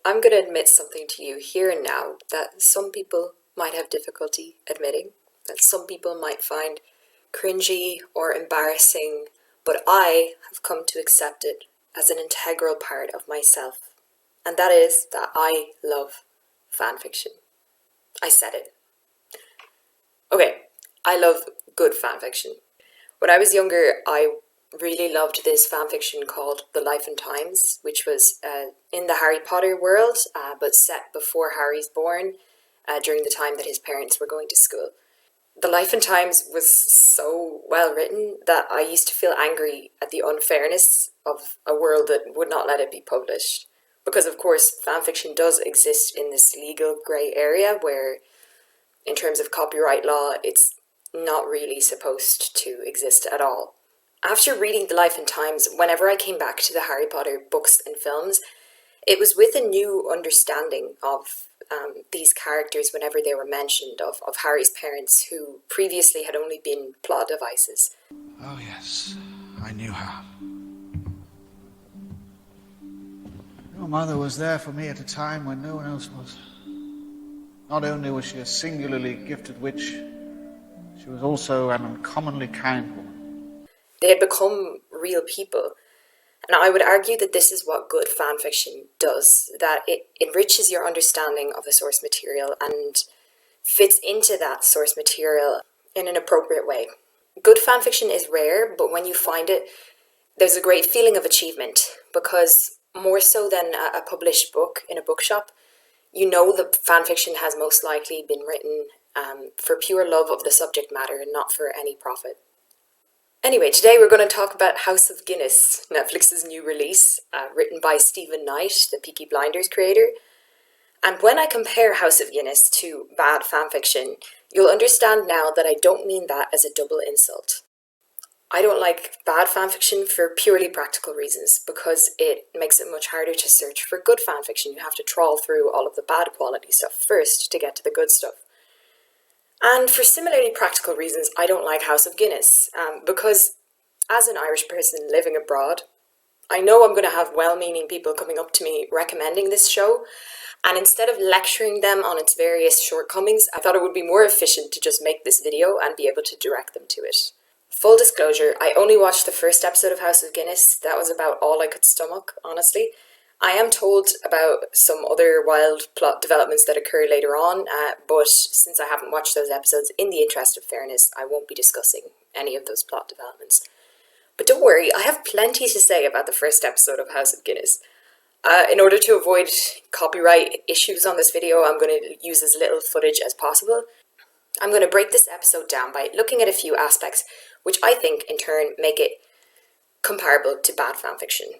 I'm going to admit something to you here and now that some people might have difficulty admitting, that some people might find cringy or embarrassing, but I have come to accept it as an integral part of myself. And that is that I love fanfiction. I said it. Okay, I love good fanfiction. When I was younger, I really loved this fanfiction called The Life and Times, which was in the Harry Potter world, but set before Harry's born, during the time that his parents were going to school. The Life and Times was so well written that I used to feel angry at the unfairness of a world that would not let it be published. Because of course, fanfiction does exist in this legal grey area where, in terms of copyright law, it's not really supposed to exist at all. After reading The Life and Times, whenever I came back to the Harry Potter books and films, it was with a new understanding of these characters whenever they were mentioned, of Harry's parents who previously had only been plot devices. Oh yes, I knew her. Your mother was there for me at a time when no one else was. Not only was she a singularly gifted witch, she was also an uncommonly kind woman. They had become real people. And I would argue that this is what good fanfiction does, that it enriches your understanding of the source material and fits into that source material in an appropriate way. Good fanfiction is rare, but when you find it, there's a great feeling of achievement, because more so than a published book in a bookshop, you know that fanfiction has most likely been written for pure love of the subject matter and not for any profit. Anyway, today we're going to talk about House of Guinness, Netflix's new release, written by Stephen Knight, the Peaky Blinders creator. And when I compare House of Guinness to bad fanfiction, you'll understand now that I don't mean that as a double insult. I don't like bad fanfiction for purely practical reasons, because it makes it much harder to search for good fanfiction. You have to trawl through all of the bad quality stuff first to get to the good stuff. And for similarly practical reasons, I don't like House of Guinness, because as an Irish person living abroad, I know I'm going to have well-meaning people coming up to me recommending this show, and instead of lecturing them on its various shortcomings, I thought it would be more efficient to just make this video and be able to direct them to it. Full disclosure, I only watched the first episode of House of Guinness. That was about all I could stomach, honestly. I am told about some other wild plot developments that occur later on, but since I haven't watched those episodes, in the interest of fairness, I won't be discussing any of those plot developments. But don't worry, I have plenty to say about the first episode of House of Guinness. In order to avoid copyright issues on this video, I'm going to use as little footage as possible. I'm going to break this episode down by looking at a few aspects, which I think, in turn, make it comparable to bad fanfiction.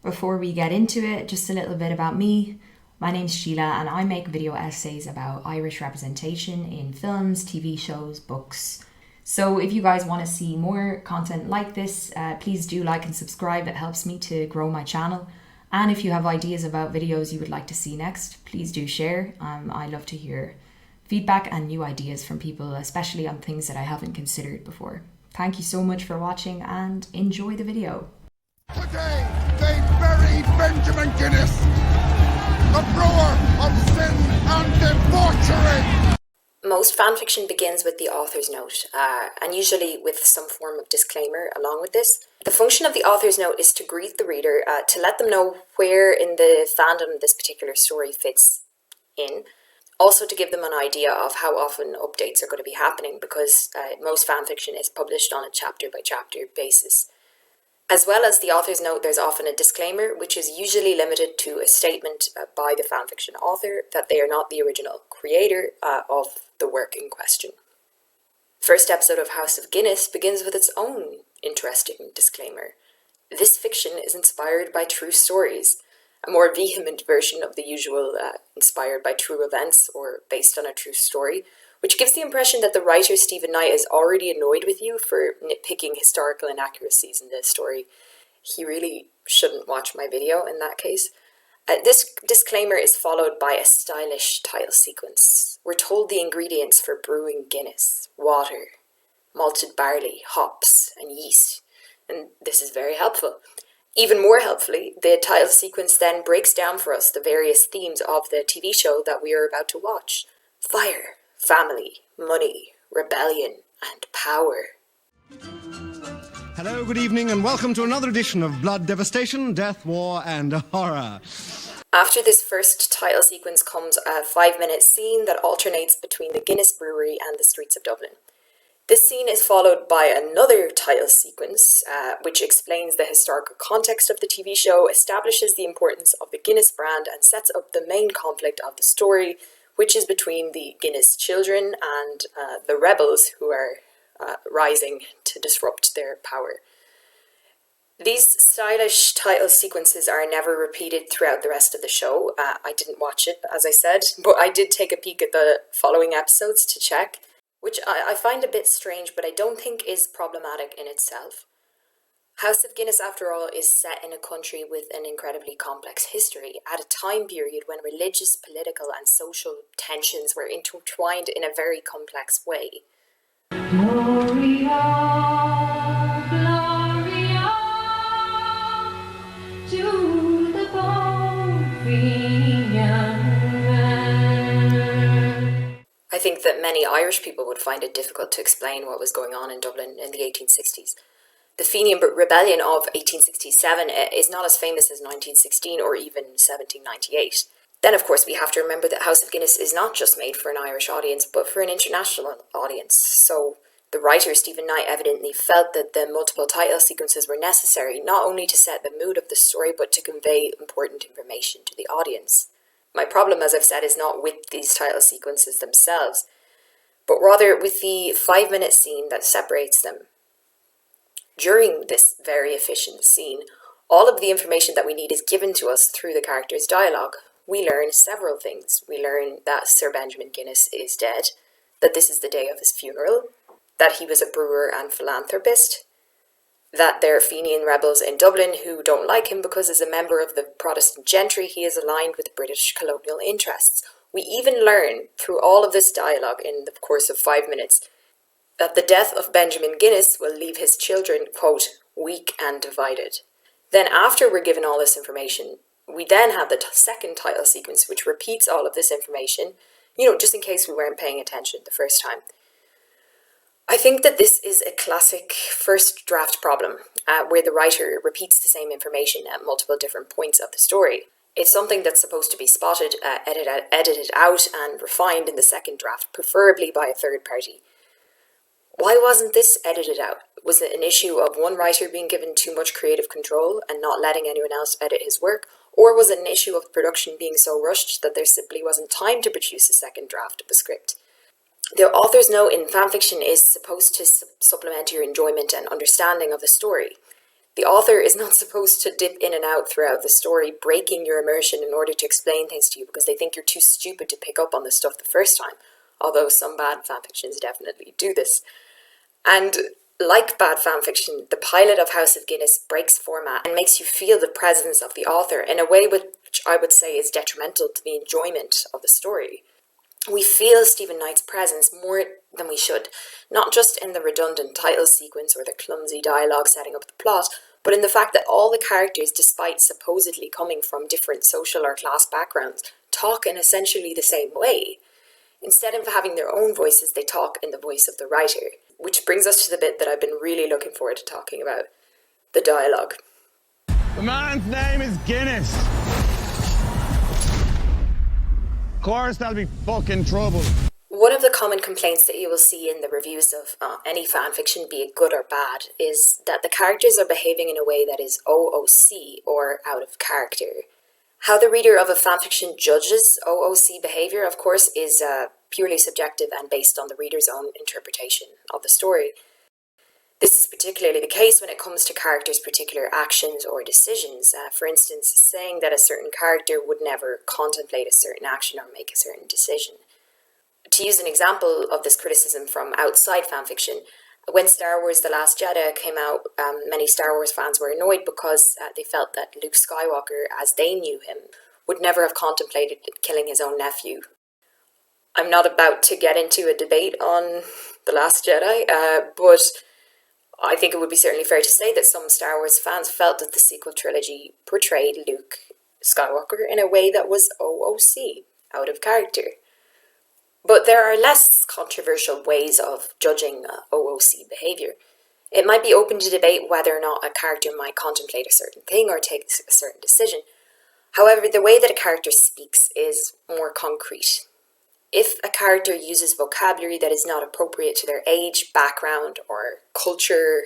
Before we get into it, just a little bit about me. My name's Sheila and I make video essays about Irish representation in films, TV shows, books. So if you guys want to see more content like this, please do like and subscribe. It helps me to grow my channel. And if you have ideas about videos you would like to see next, please do share. I love to hear feedback and new ideas from people, especially on things that I haven't considered before. Thank you so much for watching and enjoy the video. Today, they bury Benjamin Guinness, the brewer of sin and debauchery. Most fanfiction begins with the author's note, and usually with some form of disclaimer along with this. The function of the author's note is to greet the reader, to let them know where in the fandom this particular story fits in. Also to give them an idea of how often updates are going to be happening, because most fanfiction is published on a chapter-by-chapter basis. As well as the author's note, there's often a disclaimer, which is usually limited to a statement by the fanfiction author that they are not the original creator of the work in question. First episode of House of Guinness begins with its own interesting disclaimer. This fiction is inspired by true stories, a more vehement version of the usual inspired by true events or based on a true story, which gives the impression that the writer Stephen Knight is already annoyed with you for nitpicking historical inaccuracies in the story. He really shouldn't watch my video in that case. This disclaimer is followed by a stylish title sequence. We're told the ingredients for brewing Guinness: water, malted barley, hops, and yeast. And this is very helpful. Even more helpfully, the title sequence then breaks down for us the various themes of the TV show that we are about to watch. Fire, family, money, rebellion, and power. Hello, good evening, and welcome to another edition of Blood, Devastation, Death, War, and Horror. After this first title sequence comes a 5-minute scene that alternates between the Guinness Brewery and the streets of Dublin. This scene is followed by another title sequence, which explains the historical context of the TV show, establishes the importance of the Guinness brand, and sets up the main conflict of the story, which is between the Guinness children and the rebels who are rising to disrupt their power. These stylish title sequences are never repeated throughout the rest of the show. I didn't watch it, as I said, but I did take a peek at the following episodes to check, which I find a bit strange, but I don't think is problematic in itself. House of Guinness, after all, is set in a country with an incredibly complex history, at a time period when religious, political, and social tensions were intertwined in a very complex way. Gloria, Gloria, to the I think that many Irish people would find it difficult to explain what was going on in Dublin in the 1860s. The Fenian Rebellion of 1867 is not as famous as 1916 or even 1798. Then, of course, we have to remember that House of Guinness is not just made for an Irish audience, but for an international audience. So the writer, Stephen Knight, evidently felt that the multiple title sequences were necessary, not only to set the mood of the story, but to convey important information to the audience. My problem, as I've said, is not with these title sequences themselves, but rather with the 5-minute scene that separates them. During this very efficient scene, all of the information that we need is given to us through the characters' dialogue. We learn several things. We learn that Sir Benjamin Guinness is dead, that this is the day of his funeral, that he was a brewer and philanthropist, that there are Fenian rebels in Dublin who don't like him because as a member of the Protestant gentry he is aligned with British colonial interests. We even learn through all of this dialogue in the course of 5 minutes that the death of Benjamin Guinness will leave his children, quote, weak and divided. Then after we're given all this information, we then have the second title sequence which repeats all of this information, just in case we weren't paying attention the first time. I think that this is a classic first draft problem, where the writer repeats the same information at multiple different points of the story. It's something that's supposed to be spotted, edited out, and refined in the second draft, preferably by a third party. Why wasn't this edited out? Was it an issue of one writer being given too much creative control and not letting anyone else edit his work? Or was it an issue of production being so rushed that there simply wasn't time to produce a second draft of the script? The author's note in fanfiction is supposed to supplement your enjoyment and understanding of the story. The author is not supposed to dip in and out throughout the story, breaking your immersion in order to explain things to you because they think you're too stupid to pick up on this stuff the first time, although some bad fanfictions definitely do this. And like bad fanfiction, the pilot of House of Guinness breaks format and makes you feel the presence of the author in a way which I would say is detrimental to the enjoyment of the story. We feel Stephen Knight's presence more than we should, not just in the redundant title sequence or the clumsy dialogue setting up the plot, but in the fact that all the characters, despite supposedly coming from different social or class backgrounds, talk in essentially the same way. Instead of having their own voices, they talk in the voice of the writer, which brings us to the bit that I've been really looking forward to talking about, the dialogue. The man's name is Guinness. Of course, there'll be fucking trouble. One of the common complaints that you will see in the reviews of any fanfiction, be it good or bad, is that the characters are behaving in a way that is OOC, or out of character. How the reader of a fanfiction judges OOC behaviour, of course, is purely subjective and based on the reader's own interpretation of the story. This is particularly the case when it comes to characters' particular actions or decisions. For instance, saying that a certain character would never contemplate a certain action or make a certain decision. To use an example of this criticism from outside fanfiction, when Star Wars The Last Jedi came out, many Star Wars fans were annoyed because they felt that Luke Skywalker, as they knew him, would never have contemplated killing his own nephew. I'm not about to get into a debate on The Last Jedi, but I think it would be certainly fair to say that some Star Wars fans felt that the sequel trilogy portrayed Luke Skywalker in a way that was OOC, out of character. But there are less controversial ways of judging OOC behaviour. It might be open to debate whether or not a character might contemplate a certain thing or take a certain decision. However, the way that a character speaks is more concrete. If a character uses vocabulary that is not appropriate to their age, background, or culture,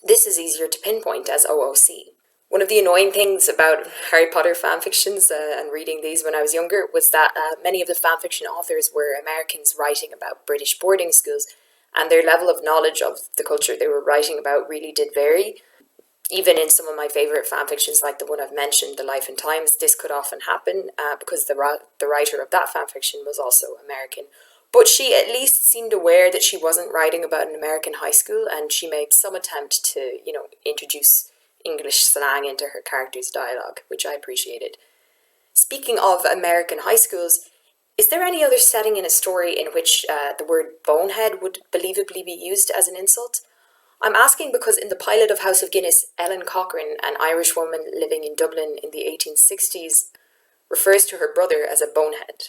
this is easier to pinpoint as OOC. One of the annoying things about Harry Potter fanfictions and reading these when I was younger was that many of the fanfiction authors were Americans writing about British boarding schools, and their level of knowledge of the culture they were writing about really did vary. Even in some of my favourite fanfictions, like the one I've mentioned, The Life and Times, this could often happen because the writer of that fanfiction was also American. But she at least seemed aware that she wasn't writing about an American high school, and she made some attempt to, introduce English slang into her character's dialogue, which I appreciated. Speaking of American high schools, is there any other setting in a story in which the word bonehead would believably be used as an insult? I'm asking because in the pilot of House of Guinness, Ellen Cochrane, an Irish woman living in Dublin in the 1860s, refers to her brother as a bonehead.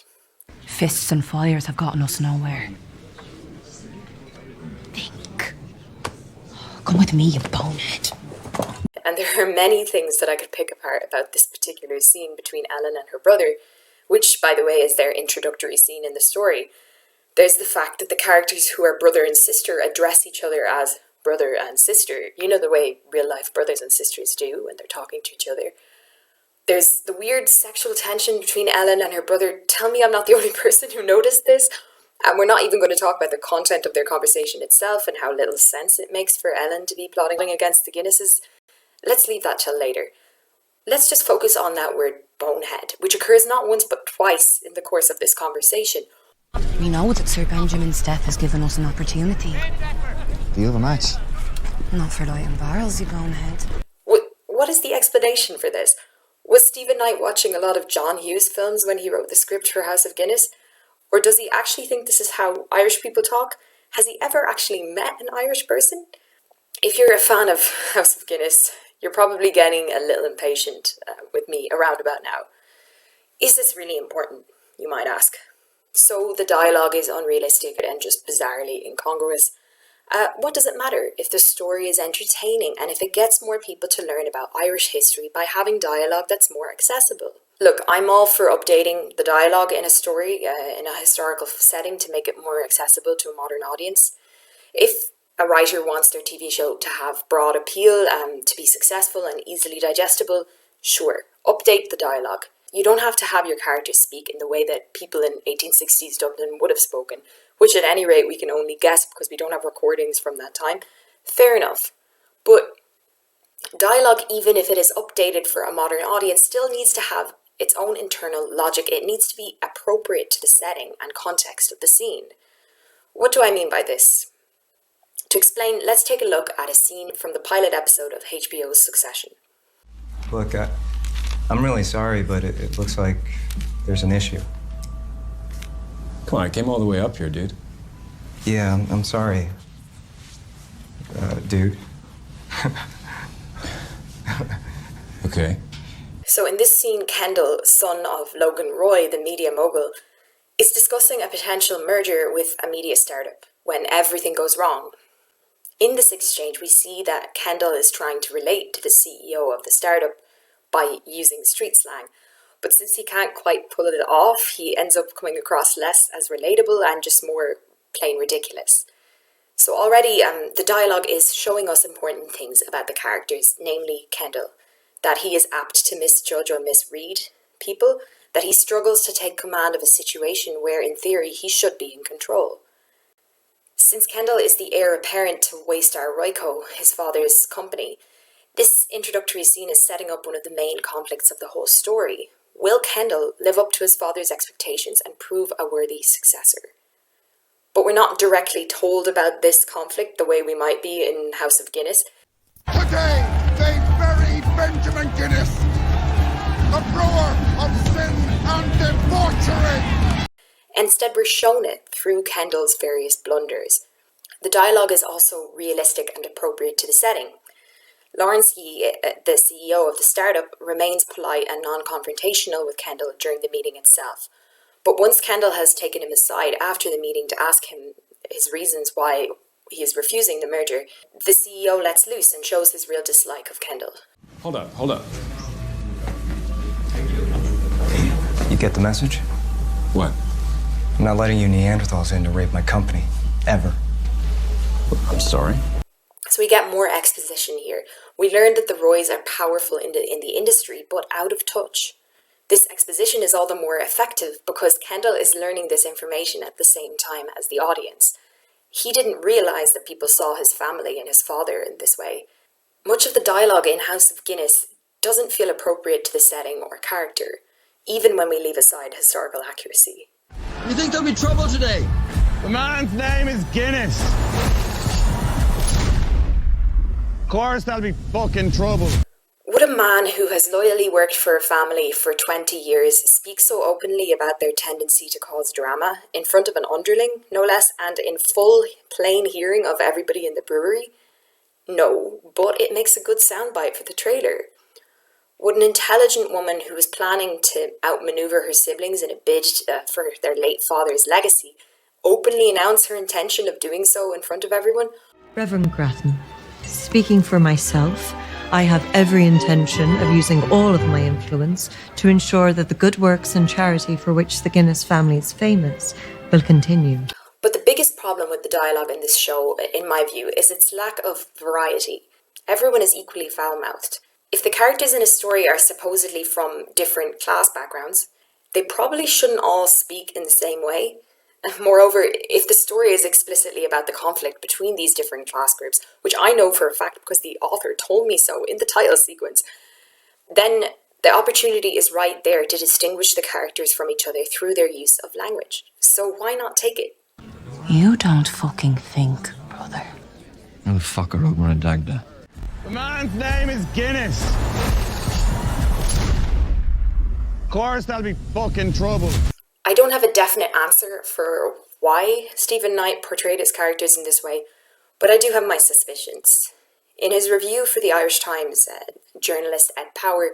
Fists and fires have gotten us nowhere. Think. Come with me, you bonehead. And there are many things that I could pick apart about this particular scene between Ellen and her brother, which, by the way, is their introductory scene in the story. There's the fact that the characters who are brother and sister address each other as brother and sister, the way real-life brothers and sisters do when they're talking to each other. There's the weird sexual tension between Ellen and her brother. Tell me I'm not the only person who noticed this. And we're not even going to talk about the content of their conversation itself and how little sense it makes for Ellen to be plotting against the Guinnesses. Let's leave that till later. Let's just focus on that word bonehead, which occurs not once but twice in the course of this conversation. We know that Sir Benjamin's death has given us an opportunity. Do you have a match? Not for lighting barrels, you bonehead. What is the explanation for this? Was Stephen Knight watching a lot of John Hughes films when he wrote the script for House of Guinness? Or does he actually think this is how Irish people talk? Has he ever actually met an Irish person? If you're a fan of House of Guinness, you're probably getting a little impatient with me around about now. Is this really important, you might ask? So the dialogue is unrealistic and just bizarrely incongruous. What does it matter if the story is entertaining and if it gets more people to learn about Irish history by having dialogue that's more accessible? Look, I'm all for updating the dialogue in a story, in a historical setting to make it more accessible to a modern audience. If a writer wants their TV show to have broad appeal, to be successful and easily digestible, sure, update the dialogue. You don't have to have your characters speak in the way that people in 1860s Dublin would have spoken, which at any rate we can only guess because we don't have recordings from that time. Fair enough. But dialogue, even if it is updated for a modern audience, still needs to have its own internal logic. It needs to be appropriate to the setting and context of the scene. What do I mean by this? To explain, let's take a look at a scene from the pilot episode of HBO's Succession. Look, I'm really sorry, but it looks like there's an issue. Come on, I came all the way up here, dude. Yeah, I'm sorry. Dude. Okay. So in this scene, Kendall, son of Logan Roy, the media mogul, is discussing a potential merger with a media startup when everything goes wrong. In this exchange, we see that Kendall is trying to relate to the CEO of the startup by using street slang. But since he can't quite pull it off, he ends up coming across less as relatable and just more plain ridiculous. So already the dialogue is showing us important things about the characters, namely Kendall. That he is apt to misjudge or misread people, that he struggles to take command of a situation where in theory he should be in control. Since Kendall is the heir apparent to Waystar Royco, his father's company, this introductory scene is setting up one of the main conflicts of the whole story. Will Kendall live up to his father's expectations and prove a worthy successor? But we're not directly told about this conflict the way we might be in House of Guinness. Today, they buried Benjamin Guinness, the brewer of sin and debauchery. Instead, we're shown it through Kendall's various blunders. The dialogue is also realistic and appropriate to the setting. Lawrence Yee, the CEO of the startup, remains polite and non-confrontational with Kendall during the meeting itself. But once Kendall has taken him aside after the meeting to ask him his reasons why he is refusing the merger, the CEO lets loose and shows his real dislike of Kendall. Hold up. You get the message? What? I'm not letting you Neanderthals in to rape my company. Ever. I'm sorry. So we get more exposition here. We learn that the Roys are powerful in the industry, but out of touch. This exposition is all the more effective because Kendall is learning this information at the same time as the audience. He didn't realize that people saw his family and his father in this way. Much of the dialogue in House of Guinness doesn't feel appropriate to the setting or character, even when we leave aside historical accuracy. You think there'll be trouble today? The man's name is Guinness. Of course there'll be fucking trouble. Would a man who has loyally worked for a family for 20 years speak so openly about their tendency to cause drama in front of an underling, no less, and in full, plain hearing of everybody in the brewery? No, but it makes a good soundbite for the trailer. Would an intelligent woman who was planning to outmaneuver her siblings in a bid for their late father's legacy openly announce her intention of doing so in front of everyone? Reverend Grattan, speaking for myself, I have every intention of using all of my influence to ensure that the good works and charity for which the Guinness family is famous will continue. But the biggest problem with the dialogue in this show, in my view, is its lack of variety. Everyone is equally foul-mouthed. If the characters in a story are supposedly from different class backgrounds, they probably shouldn't all speak in the same way. Moreover, if the story is explicitly about the conflict between these different class groups, which I know for a fact because the author told me so in the title sequence, then the opportunity is right there to distinguish the characters from each other through their use of language. So why not take it? You don't fucking think, brother. Who the fuck are over a Dagda? The man's name is Guinness. Of course there'll be fucking trouble. I don't have a definite answer for why Stephen Knight portrayed his characters in this way, but I do have my suspicions. In his review for the Irish Times, journalist Ed Power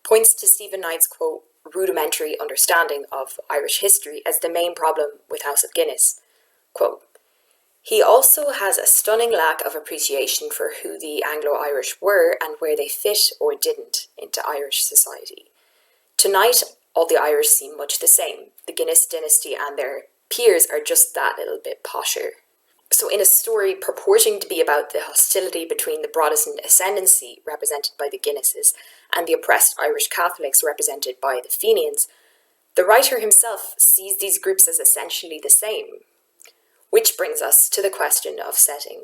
points to Stephen Knight's, quote, rudimentary understanding of Irish history as the main problem with House of Guinness. Quote, he also has a stunning lack of appreciation for who the Anglo-Irish were and where they fit or didn't into Irish society. Tonight, all the Irish seem much the same. The Guinness dynasty and their peers are just that little bit posher. So in a story purporting to be about the hostility between the Protestant ascendancy, represented by the Guinnesses, and the oppressed Irish Catholics, represented by the Fenians, the writer himself sees these groups as essentially the same. Which brings us to the question of setting.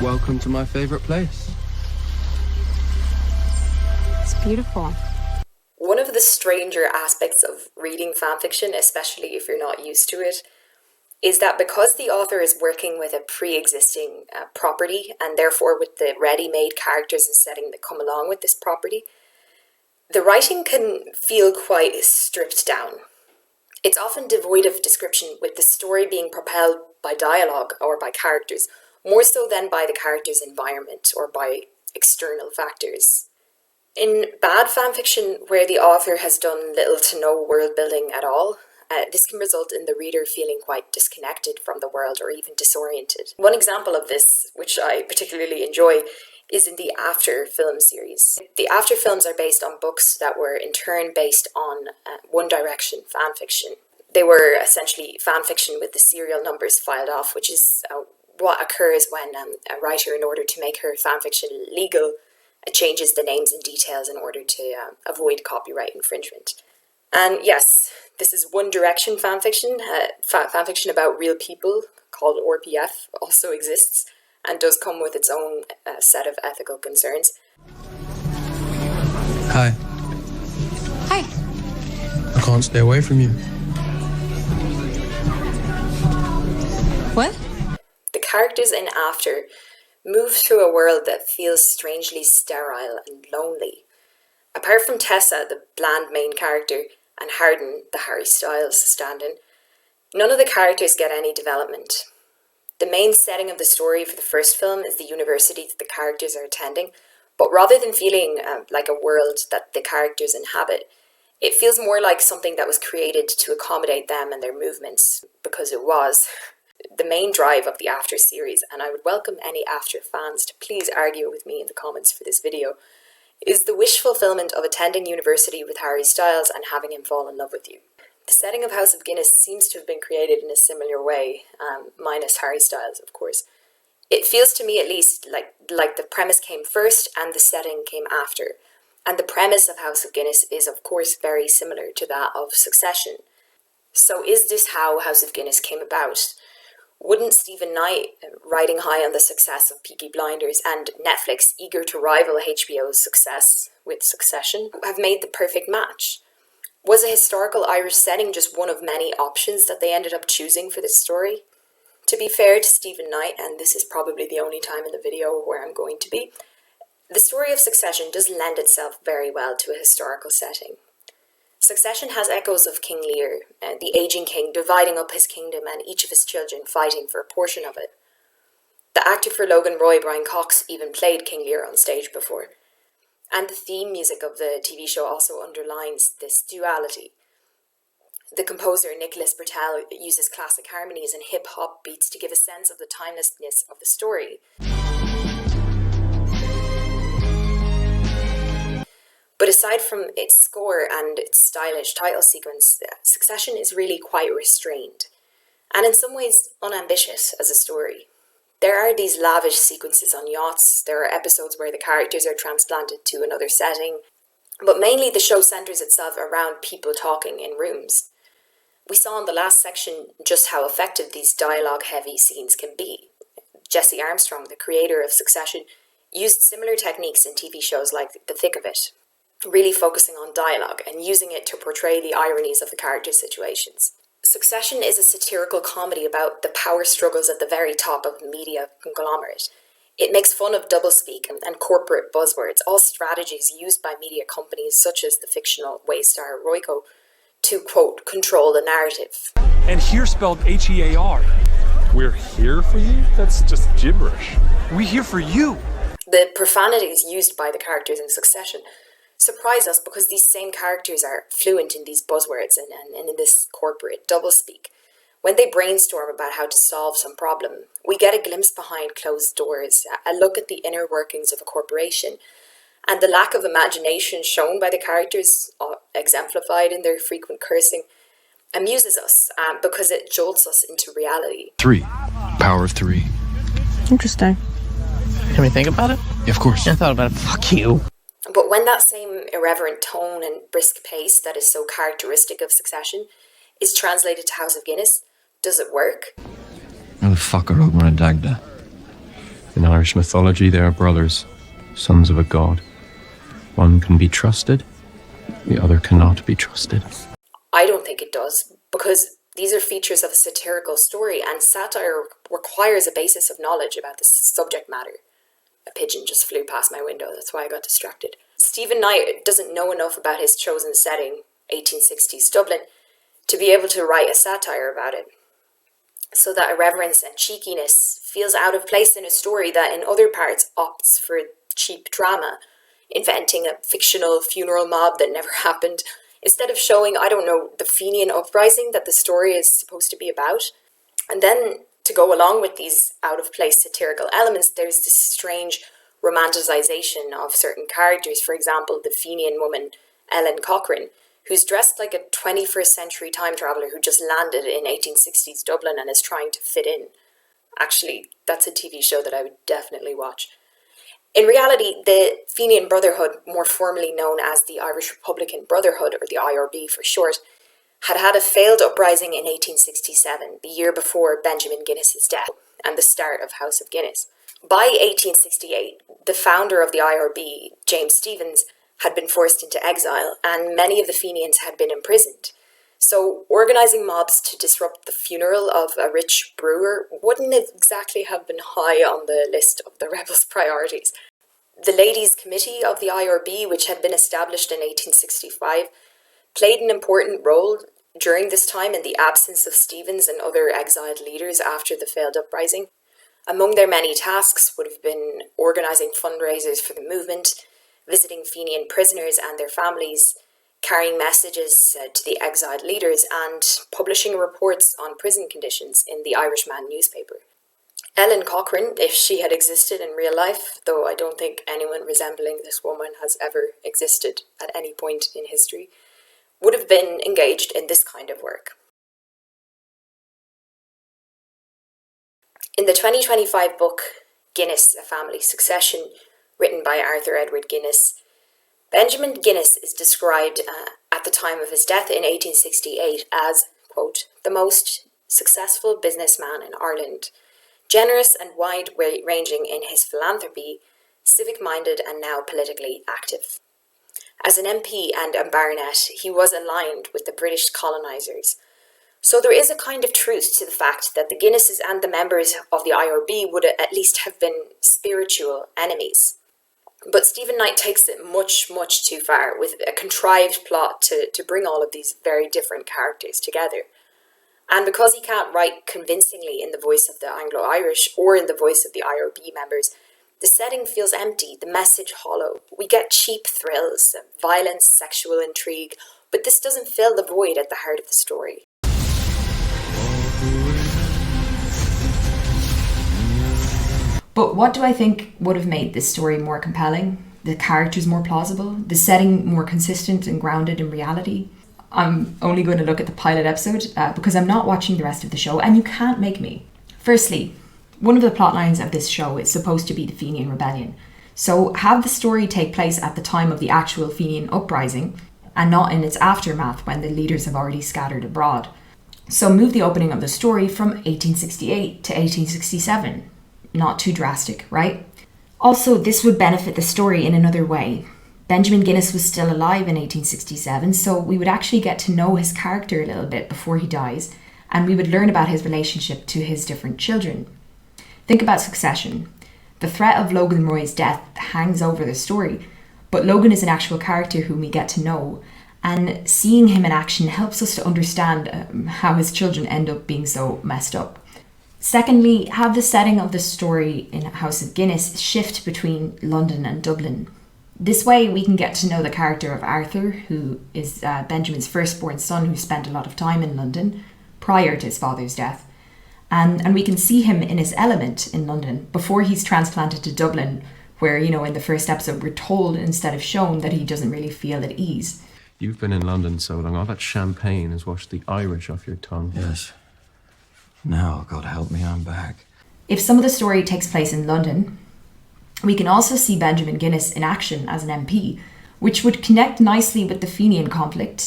Welcome to my favourite place. It's beautiful. One of the stranger aspects of reading fanfiction, especially if you're not used to it, is that because the author is working with a pre-existing property, and therefore with the ready-made characters and setting that come along with this property, the writing can feel quite stripped down. It's often devoid of description, with the story being propelled by dialogue or by characters, more so than by the character's environment or by external factors. In bad fanfiction, where the author has done little to no world building at all, this can result in the reader feeling quite disconnected from the world or even disoriented. One example of this, which I particularly enjoy, is in the After film series. The After films are based on books that were in turn based on One Direction fanfiction. They were essentially fanfiction with the serial numbers filed off, which is what occurs when a writer, in order to make her fanfiction legal, changes the names and details in order to avoid copyright infringement. And yes, this is One Direction fanfiction. Fanfiction about real people, called RPF, also exists and does come with its own set of ethical concerns. Hi. Hi. I can't stay away from you. What? The characters in After move through a world that feels strangely sterile and lonely. Apart from Tessa, the bland main character, and Harden, the Harry Styles stand-in, None of the characters get any development. The main setting of the story for the first film is the university that the characters are attending, but rather than feeling like a world that the characters inhabit, it feels more like something that was created to accommodate them and their movements, because it was. The main drive of the After series, and I would welcome any After fans to please argue with me in the comments for this video, is the wish fulfillment of attending university with Harry Styles and having him fall in love with you. The setting of House of Guinness seems to have been created in a similar way, minus Harry Styles, of course. It feels to me at least like the premise came first and the setting came after. And the premise of House of Guinness is of course very similar to that of Succession. So is this how House of Guinness came about? Wouldn't Stephen Knight, riding high on the success of Peaky Blinders and Netflix eager to rival HBO's success with Succession, have made the perfect match? Was a historical Irish setting just one of many options that they ended up choosing for this story? To be fair to Stephen Knight, and this is probably the only time in the video where I'm going to be, the story of Succession does lend itself very well to a historical setting. Succession has echoes of King Lear, the aging king dividing up his kingdom and each of his children fighting for a portion of it. The actor for Logan Roy, Brian Cox, even played King Lear on stage before. And the theme music of the TV show also underlines this duality. The composer Nicholas Britell uses classic harmonies and hip-hop beats to give a sense of the timelessness of the story. But aside from its score and its stylish title sequence, Succession is really quite restrained, and in some ways unambitious as a story. There are these lavish sequences on yachts, there are episodes where the characters are transplanted to another setting, but mainly the show centres itself around people talking in rooms. We saw in the last section just how effective these dialogue-heavy scenes can be. Jesse Armstrong, the creator of Succession, used similar techniques in TV shows like The Thick of It, really focusing on dialogue and using it to portray the ironies of the character situations. Succession is a satirical comedy about the power struggles at the very top of the media conglomerate. It makes fun of doublespeak and corporate buzzwords, all strategies used by media companies such as the fictional Waystar Royco to, quote, control the narrative. And here spelled H-E-A-R. We're here for you? That's just gibberish. We're here for you. The profanities used by the characters in Succession surprise us because these same characters are fluent in these buzzwords and in this corporate doublespeak. When they brainstorm about how to solve some problem, we get a glimpse behind closed doors, a look at the inner workings of a corporation, and the lack of imagination shown by the characters, exemplified in their frequent cursing, amuses us because it jolts us into reality. 3. Power of 3. Interesting. Can we think about it? Yeah, of course. I thought about it. Fuck you. But when that same irreverent tone and brisk pace that is so characteristic of Succession is translated to House of Guinness, does it work? Oh, fucker over in Dagda. In Irish mythology, they are brothers, sons of a god. One can be trusted, the other cannot be trusted. I don't think it does, because these are features of a satirical story, and satire requires a basis of knowledge about the subject matter. A pigeon just flew past my window, that's why I got distracted. Stephen Knight doesn't know enough about his chosen setting, 1860s Dublin, to be able to write a satire about it. So that irreverence and cheekiness feels out of place in a story that in other parts opts for cheap drama, inventing a fictional funeral mob that never happened, instead of showing, I don't know, the Fenian uprising that the story is supposed to be about. And then, to go along with these out-of-place satirical elements, there's this strange romanticization of certain characters. For example, the Fenian woman, Ellen Cochrane, who's dressed like a 21st century time traveller who just landed in 1860s Dublin and is trying to fit in. Actually, that's a TV show that I would definitely watch. In reality, the Fenian Brotherhood, more formally known as the Irish Republican Brotherhood, or the IRB for short, had had a failed uprising in 1867, the year before Benjamin Guinness's death and the start of House of Guinness. By 1868, the founder of the IRB, James Stephens, had been forced into exile, and many of the Fenians had been imprisoned. So organising mobs to disrupt the funeral of a rich brewer wouldn't exactly have been high on the list of the rebels' priorities. The Ladies' Committee of the IRB, which had been established in 1865, played an important role During this time, in the absence of Stevens and other exiled leaders after the failed uprising, among their many tasks would have been organising fundraisers for the movement, visiting Fenian prisoners and their families, carrying messages to the exiled leaders, and publishing reports on prison conditions in the Irishman newspaper. Ellen Cochrane, if she had existed in real life, though I don't think anyone resembling this woman has ever existed at any point in history, would have been engaged in this kind of work. In the 2025 book, Guinness, A Family Succession, written by Arthur Edward Guinness, Benjamin Guinness is described at the time of his death in 1868 as, quote, the most successful businessman in Ireland, generous and wide-ranging in his philanthropy, civic-minded and now politically active. As an MP and a baronet, he was aligned with the British colonisers. So there is a kind of truth to the fact that the Guinnesses and the members of the IRB would at least have been spiritual enemies. But Stephen Knight takes it much, much too far with a contrived plot to bring all of these very different characters together. And because he can't write convincingly in the voice of the Anglo-Irish or in the voice of the IRB members, the setting feels empty, the message hollow. We get cheap thrills, violence, sexual intrigue, but this doesn't fill the void at the heart of the story. But what do I think would have made this story more compelling? The characters more plausible? The setting more consistent and grounded in reality? I'm only going to look at the pilot episode because I'm not watching the rest of the show, and you can't make me. Firstly, one of the plot lines of this show is supposed to be the Fenian Rebellion. So have the story take place at the time of the actual Fenian uprising and not in its aftermath when the leaders have already scattered abroad. So move the opening of the story from 1868 to 1867. Not too drastic, right? Also, this would benefit the story in another way. Benjamin Guinness was still alive in 1867, so we would actually get to know his character a little bit before he dies, and we would learn about his relationship to his different children. Think about succession. The threat of Logan Roy's death hangs over the story, but Logan is an actual character whom we get to know, and seeing him in action helps us to understand how his children end up being so messed up. Secondly, have the setting of the story in House of Guinness shift between London and Dublin. This way we can get to know the character of Arthur, who is Benjamin's firstborn son who spent a lot of time in London prior to his father's death. And we can see him in his element in London before he's transplanted to Dublin, where, you know, in the first episode we're told instead of shown that he doesn't really feel at ease. You've been in London so long, all that champagne has washed the Irish off your tongue. Yes. Now, God help me, I'm back. If some of the story takes place in London, we can also see Benjamin Guinness in action as an MP, which would connect nicely with the Fenian conflict,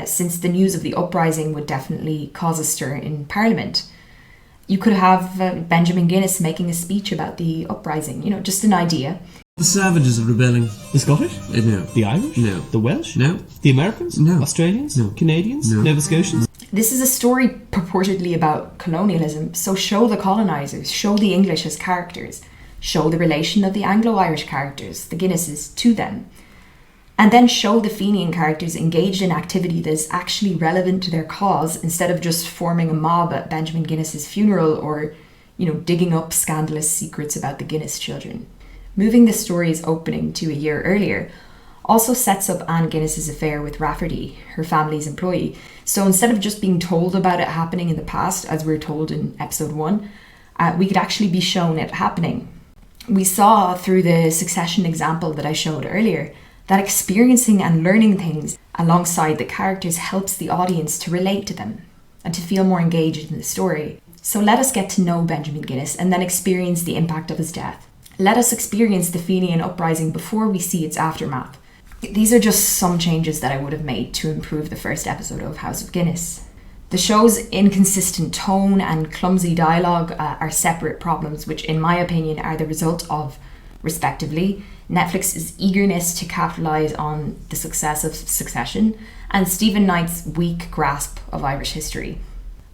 since the news of the uprising would definitely cause a stir in Parliament. You could have Benjamin Guinness making a speech about the uprising, you know, just an idea. The savages of rebelling. The Scottish? No. The Irish? No. The Welsh? No. The Americans? No. Australians? No. Canadians? No. Nova Scotians? This is a story purportedly about colonialism, so show the colonisers, show the English as characters, show the relation of the Anglo-Irish characters, the Guinnesses, to them, and then show the Fenian characters engaged in activity that is actually relevant to their cause instead of just forming a mob at Benjamin Guinness's funeral or, you know, digging up scandalous secrets about the Guinness children. Moving the story's opening to a year earlier also sets up Anne Guinness's affair with Rafferty, her family's employee. So instead of just being told about it happening in the past, as we're told in episode 1, we could actually be shown it happening. We saw through the succession example that I showed earlier that experiencing and learning things alongside the characters helps the audience to relate to them and to feel more engaged in the story. So let us get to know Benjamin Guinness and then experience the impact of his death. Let us experience the Fenian uprising before we see its aftermath. These are just some changes that I would have made to improve the first episode of House of Guinness. The show's inconsistent tone and clumsy dialogue are separate problems, which in my opinion are the result of, respectively, Netflix's eagerness to capitalise on the success of Succession and Stephen Knight's weak grasp of Irish history.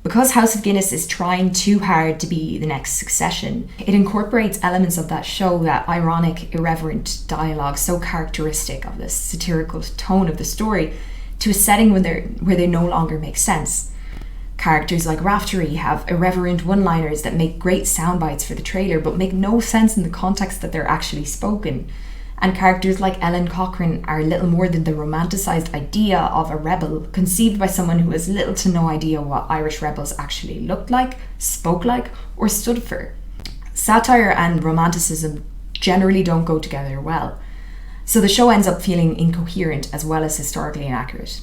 Because House of Guinness is trying too hard to be the next Succession, it incorporates elements of that show, that ironic, irreverent dialogue so characteristic of the satirical tone of the story, to a setting where they no longer make sense. Characters like Raftery have irreverent one-liners that make great sound bites for the trailer but make no sense in the context that they're actually spoken. And characters like Ellen Cochrane are little more than the romanticised idea of a rebel conceived by someone who has little to no idea what Irish rebels actually looked like, spoke like, or stood for. Satire and romanticism generally don't go together well, so the show ends up feeling incoherent as well as historically inaccurate.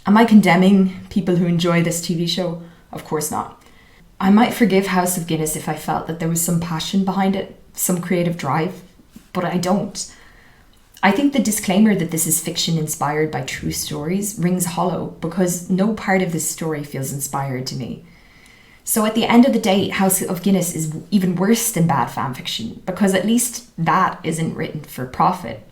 Am I condemning people who enjoy this TV show? Of course not. I might forgive House of Guinness if I felt that there was some passion behind it, some creative drive, but I don't. I think the disclaimer that this is fiction inspired by true stories rings hollow because no part of this story feels inspired to me. So at the end of the day, House of Guinness is even worse than bad fanfiction because at least that isn't written for profit.